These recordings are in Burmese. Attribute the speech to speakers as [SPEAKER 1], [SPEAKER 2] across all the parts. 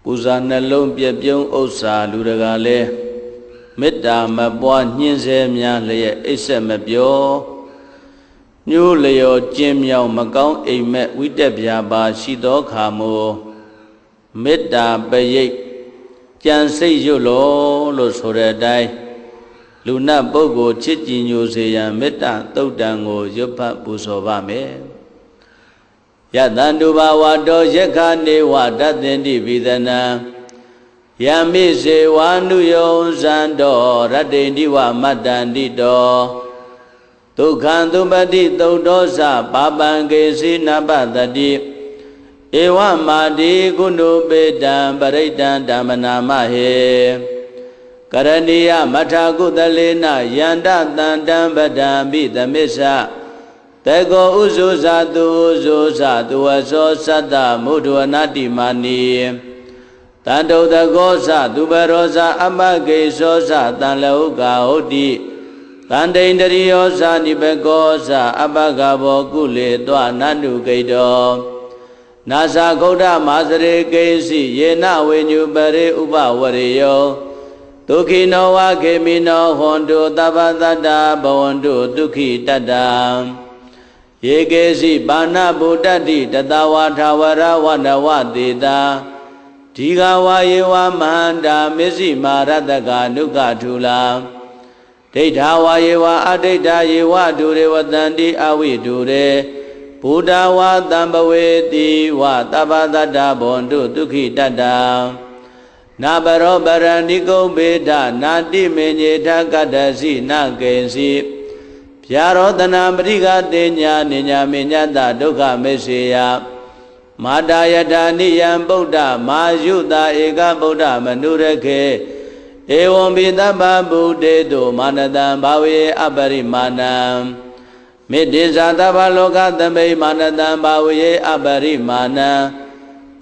[SPEAKER 1] ပူဇာနှလုံးပြပြုံးဥစ္စာလူတကာလဲမေတ္တာမပွားညှင်းဆဲများလျက်အိပ်ဆက်မပြောညိုးလျော်ကျင်းမြောင်မကောင်းအိမ်မက်ဝိတက်ပြာပါရှိသောခါမို့မေတ္တာပရိတ်ကြံစိတ်ရွတ်လို့ဆိုတဲ့အတိုင်းလူနတ်ပုဂ္ဂိုလ်ချစ်ကြည်ညိုစေရန်မေတ္တာသုတ်တံကိုရွတ်ဖတ်ပူဇော်ပါမယ်ယတန္တုဘာဝတောယက္ခနေဝတသင်္တိပိသနံယမိစေဝါနုယောဇန္တောရတ္တိတိဝမတ္တန္တိတောဒုက္ခံသုပတိသုတ်တောသပါပံကေစီနပတတိဧဝမာတိကုဏုပေတံပရိတံဓမ္မနာမဟေကရဏီယမထာကုသလေနယန္တတန္တံပဒံပိသမစ္ဆတေကောဥဇုဇာတုဥဇုဇာတုဝသောသတ္တမုဒ္ဒဝနာတိမာနီတန္တုတကောသသူပရောဇာအမကေသောသတံလောကဟုတ်တိတန္တိန္တရိယောဇာနိဘကောသအပကဘောကုလေတောနန္တုကိတောနာသဂௌဒမာစရေကိစီယေနဝေညုပရိဥပဝရေယောဒုခိနောဝခေမိနောဟွန်တုသဗ္ဗတတ္တဘဝန္တုဒုက္ခိတတ္တယေကေစီပါဏဗုဒ္ဓတိတတဝါထာဝရဝနဝတေတာဒီဃဝါယေဝမန္တာမစ္စည်းမာရတကနုကထုလာဒိဋ္ဌဝါယေဝအဒိဋ္ဌယေဝဒုရေဝတန္တိအဝိဒုရေဘုဒ္ဓဝါတံပဝေတိဝသဗ္ဗတတ္တဘဝန္တုဒုက္ခိတတ္တနာဘရောပရဏိကုံဘေဒနာတိမေညေထကတ္တစီနကေစီဗျာရောတနာပရိကတေညာနိညာမေညတဒုက္ခမေစေယမာတာယတာနိယံဗုဒ္ဓမာယုတာဧကဗုဒ္ဓမနုရခေဧဝံဘိသဗ္ဗဗုဒေတုမာနတံဘာဝေအပရိမာဏံမေတ္တိဇာသဗ္ဗလောကသမိမာနတံဘာဝေအပရိမာဏံ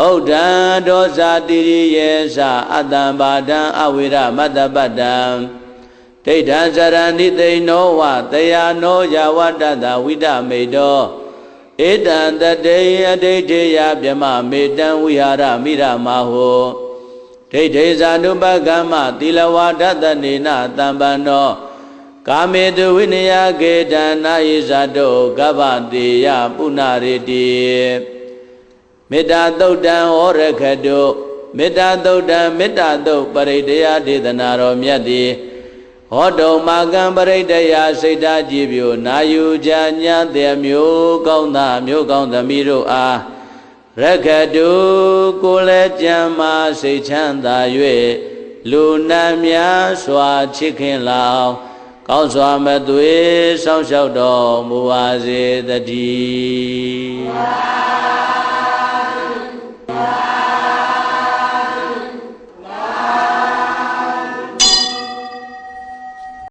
[SPEAKER 1] ဩဒံဒောဇာတိရိယေသအတ္တံဘာဒံအဝိရမတ္တပတ္တံဒိဋ္ဌံစရဏိသိနောဝတယာနောယဝတ္တတဝိဒမေတောဧတံတတေအဒိဋ္ဌေယဗြမမေတံဝိဟာရမိရမဟောဒိဋ္ဌေဇာနုပကမ္မသီလဝါဒတနေနတံပန္နောကာမေတုဝိနယကေတံနာယိဇာတောကဗ္ဗတေယပုဏ္ဏရေတိမေတ္တာသုတ်တံဩရခတုမေတ္တာသုတ်တံမေတ္တာသုတ်ပရိတယဒေသနာတော်မြတ်သည်ဟောတုံမာကံပရိတယစိတ်ဓာကြည်ပြိုနာယူကြညာတဲ့မျိုးကောင်းသားမျိုးကောင်းသမီးတို့အားရခတုကိုလည်းကြံမာစိတ်ချမ်းသာ၍လူနာများစွာချစ်ခင်လောင်ကောင်းစွာမသွေစောင့်ရှောက်တော်မူပါစေတည်း